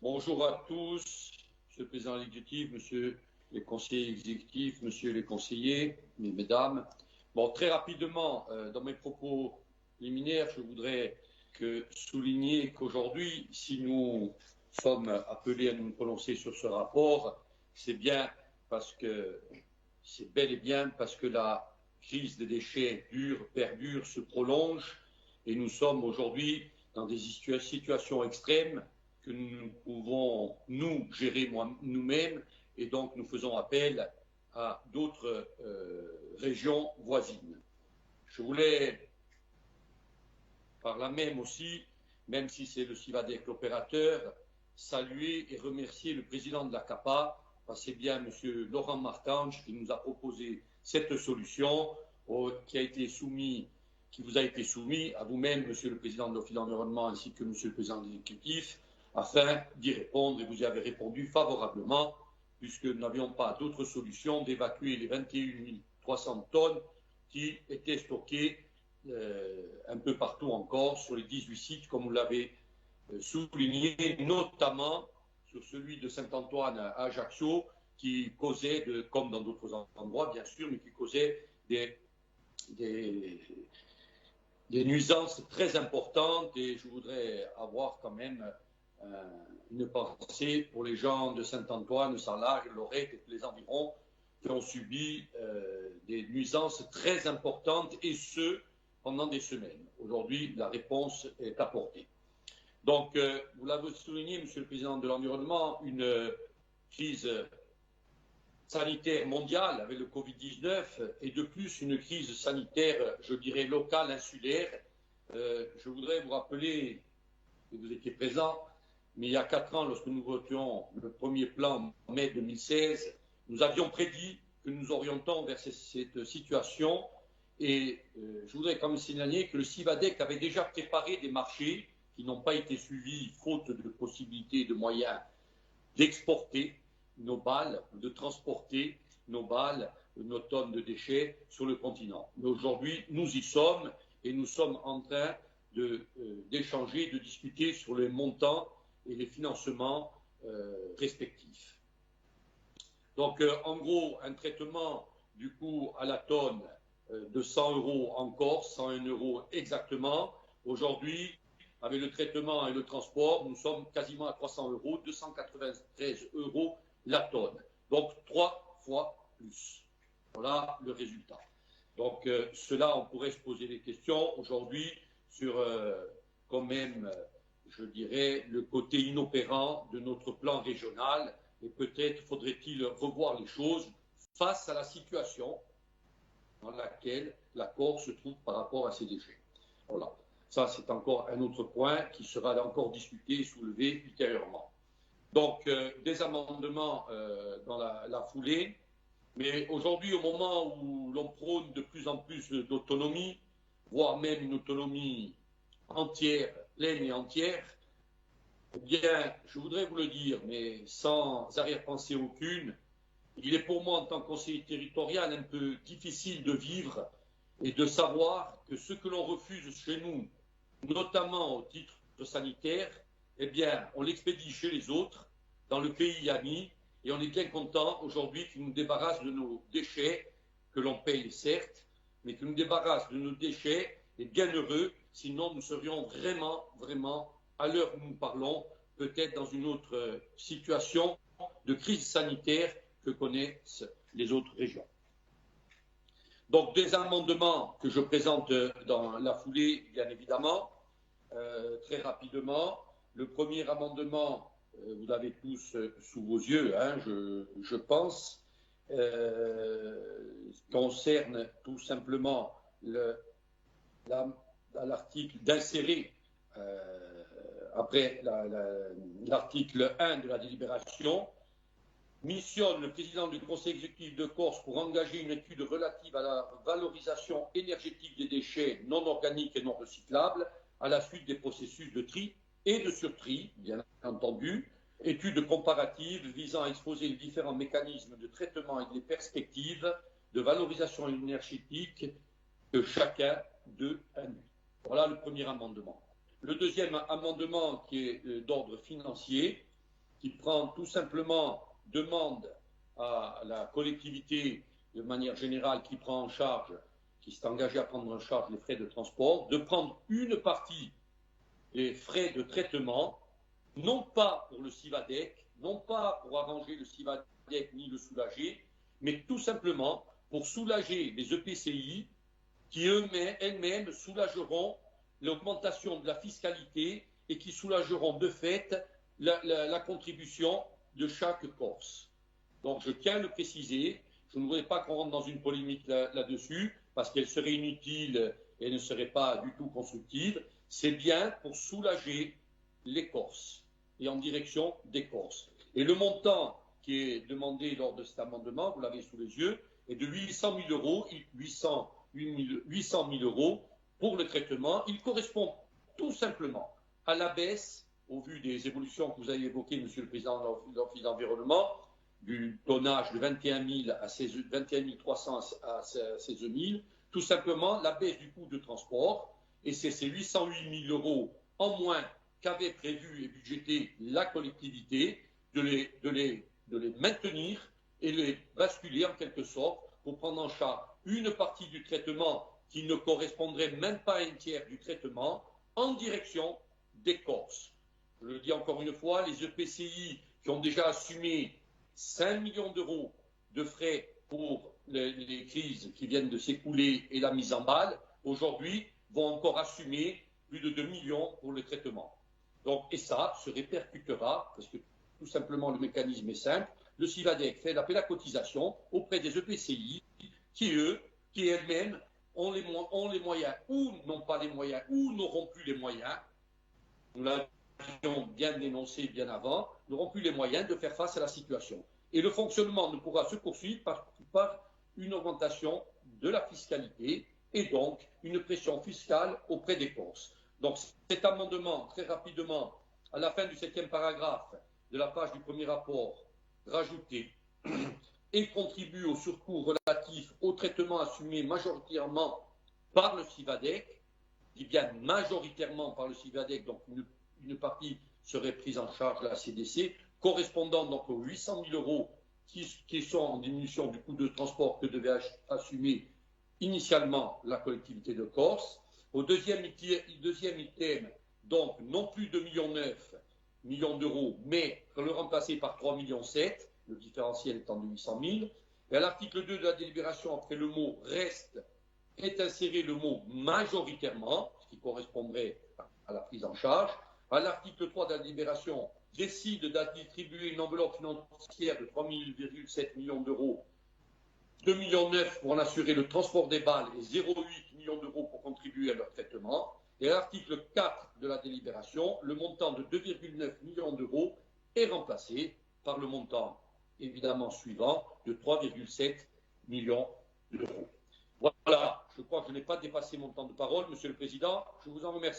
Bonjour à tous, Monsieur le Président exécutif, Monsieur les conseillers exécutifs, Monsieur les conseillers, Mesdames. Bon, très rapidement, dans mes propos liminaires, je voudrais souligner qu'aujourd'hui, si nous sommes appelés à nous prononcer sur ce rapport, c'est bel et bien parce que la crise des déchets perdure, se prolonge, et nous sommes aujourd'hui dans des situations extrêmes que nous pouvons nous gérer nous-mêmes, et donc nous faisons appel à d'autres régions voisines. Je voulais par là même aussi, même si c'est le CIVADEC l'opérateur, saluer et remercier le président de la CAPA, c'est bien M. Laurent Martange qui nous a proposé cette solution qui vous a été soumis à vous-même, Monsieur le Président de l'Office de l'Environnement, ainsi que Monsieur le Président de l'exécutif, afin d'y répondre, et vous y avez répondu favorablement, puisque nous n'avions pas d'autre solution d'évacuer les 21 300 tonnes qui étaient stockées un peu partout encore sur les 18 sites, comme vous l'avez souligné, notamment sur celui de Saint-Antoine à Ajaccio, qui causait, comme dans d'autres endroits bien sûr, mais qui causait des nuisances très importantes. Et je voudrais avoir quand même une pensée pour les gens de Saint-Antoine, Sarlat, Lorette et tous les environs qui ont subi des nuisances très importantes, et ce, pendant des semaines. Aujourd'hui, la réponse est apportée. Donc, vous l'avez souligné, Monsieur le Président de l'Environnement, une crise sanitaire mondiale avec le Covid-19, et de plus une crise sanitaire, je dirais, locale, insulaire. Je voudrais vous rappeler, et vous étiez présent, mais il y a 4 ans, lorsque nous votions le premier plan en mai 2016, nous avions prédit que nous orientions vers cette situation, et je voudrais quand même signaler que le CIVADEC avait déjà préparé des marchés qui n'ont pas été suivis, faute de possibilités et de moyens d'exporter nos balles, de transporter nos balles, nos tonnes de déchets sur le continent. Mais aujourd'hui, nous y sommes, et nous sommes en train d'échanger, de discuter sur les montants et les financements respectifs. Donc, en gros, un traitement du coup à la tonne de 100 € en Corse, 101 € exactement. Aujourd'hui, avec le traitement et le transport, nous sommes quasiment à 300 €, 293 € la tonne. Donc 3 fois plus. Voilà le résultat. Donc cela, on pourrait se poser des questions aujourd'hui sur quand même, je dirais, le côté inopérant de notre plan régional, et peut-être faudrait-il revoir les choses face à la situation dans laquelle la Corse se trouve par rapport à ses déchets. Voilà. Ça, c'est encore un autre point qui sera encore discuté et soulevé ultérieurement. Donc, des amendements dans la foulée, mais aujourd'hui, au moment où l'on prône de plus en plus d'autonomie, voire même une autonomie entière, pleine et entière, eh bien, je voudrais vous le dire, mais sans arrière-pensée aucune, il est pour moi, en tant que conseiller territorial, un peu difficile de vivre et de savoir que ce que l'on refuse chez nous, notamment au titre sanitaire, eh bien, on l'expédie chez les autres, dans le pays ami, et on est bien content aujourd'hui qu'ils nous débarrassent de nos déchets, que l'on paye certes, mais qu'ils nous débarrassent de nos déchets, et bien heureux, sinon nous serions vraiment, vraiment, à l'heure où nous parlons, peut-être dans une autre situation de crise sanitaire que connaissent les autres régions. Donc, des amendements que je présente dans la foulée, bien évidemment, très rapidement. Le premier amendement, vous l'avez tous sous vos yeux, hein, je pense, concerne tout simplement l'article d'insérer, après l'article 1 de la délibération, missionne le président du conseil exécutif de Corse pour engager une étude relative à la valorisation énergétique des déchets non organiques et non recyclables à la suite des processus de tri et de surtri, bien entendu, étude comparative visant à exposer les différents mécanismes de traitement et les perspectives de valorisation énergétique que chacun d'eux induit. Voilà le premier amendement. Le deuxième amendement, qui est d'ordre financier, qui prend tout simplement, demande à la collectivité, de manière générale, qui prend en charge, qui s'est engagée à prendre en charge les frais de transport, de prendre une partie des frais de traitement, non pas pour le Civadec, non pas pour arranger le Civadec ni le soulager, mais tout simplement pour soulager les EPCI qui elles-mêmes soulageront l'augmentation de la fiscalité et qui soulageront de fait la contribution de chaque Corse. Donc je tiens à le préciser, je ne voudrais pas qu'on rentre dans une polémique là-dessus, parce qu'elle serait inutile et ne serait pas du tout constructive. C'est bien pour soulager les Corses et en direction des Corses. Et le montant qui est demandé lors de cet amendement, vous l'avez sous les yeux, est de 800 000 euros, 800 000 euros pour le traitement. Il correspond tout simplement à la baisse, au vu des évolutions que vous avez évoquées, Monsieur le Président de l'Office d'environnement, du tonnage de 21 300 à 16 000, tout simplement la baisse du coût de transport, et c'est ces 808 000 euros en moins qu'avait prévu et budgété la collectivité, de les maintenir et les basculer en quelque sorte pour prendre en charge une partie du traitement qui ne correspondrait même pas à un tiers du traitement en direction des Corses. Je le dis encore une fois, les EPCI qui ont déjà assumé 5 millions d'euros de frais pour les crises qui viennent de s'écouler et la mise en balle, aujourd'hui vont encore assumer plus de 2 millions pour le traitement. Donc, et ça se répercutera, parce que tout simplement le mécanisme est simple, le Civadec fait la cotisation auprès des EPCI qui elles-mêmes ont les moyens, ou n'ont pas les moyens, ou n'auront plus les moyens, nous l'avions bien dénoncé bien avant, n'auront plus les moyens de faire face à la situation. Et le fonctionnement ne pourra se poursuivre par une augmentation de la fiscalité et donc une pression fiscale auprès des Corses. Donc cet amendement, très rapidement, à la fin du 7e paragraphe de la page du premier rapport, rajouté et contribue au surcoût relatif au traitement assumé majoritairement par le Civadec, je dis bien majoritairement par le Civadec, donc une partie serait prise en charge de la CDC, correspondant donc aux 800 000 euros qui sont en diminution du coût de transport que devait assumer initialement la collectivité de Corse. Au deuxième item, donc non plus 2,9 millions d'euros, mais le remplacer par 3,7 millions, le différentiel étant de 800 000. Et à l'article 2 de la délibération, après le mot reste, est inséré le mot majoritairement, ce qui correspondrait à la prise en charge. À l'article 3 de la délibération, décide d'attribuer une enveloppe financière de 3,7 millions d'euros, 2,9 millions pour en assurer le transport des balles et 0,8 millions d'euros pour contribuer à leur traitement. Et à l'article 4 de la délibération, le montant de 2,9 millions d'euros est remplacé par le montant évidemment suivant de 3,7 millions d'euros. Voilà, je crois que je n'ai pas dépassé mon temps de parole, Monsieur le Président. Je vous en remercie.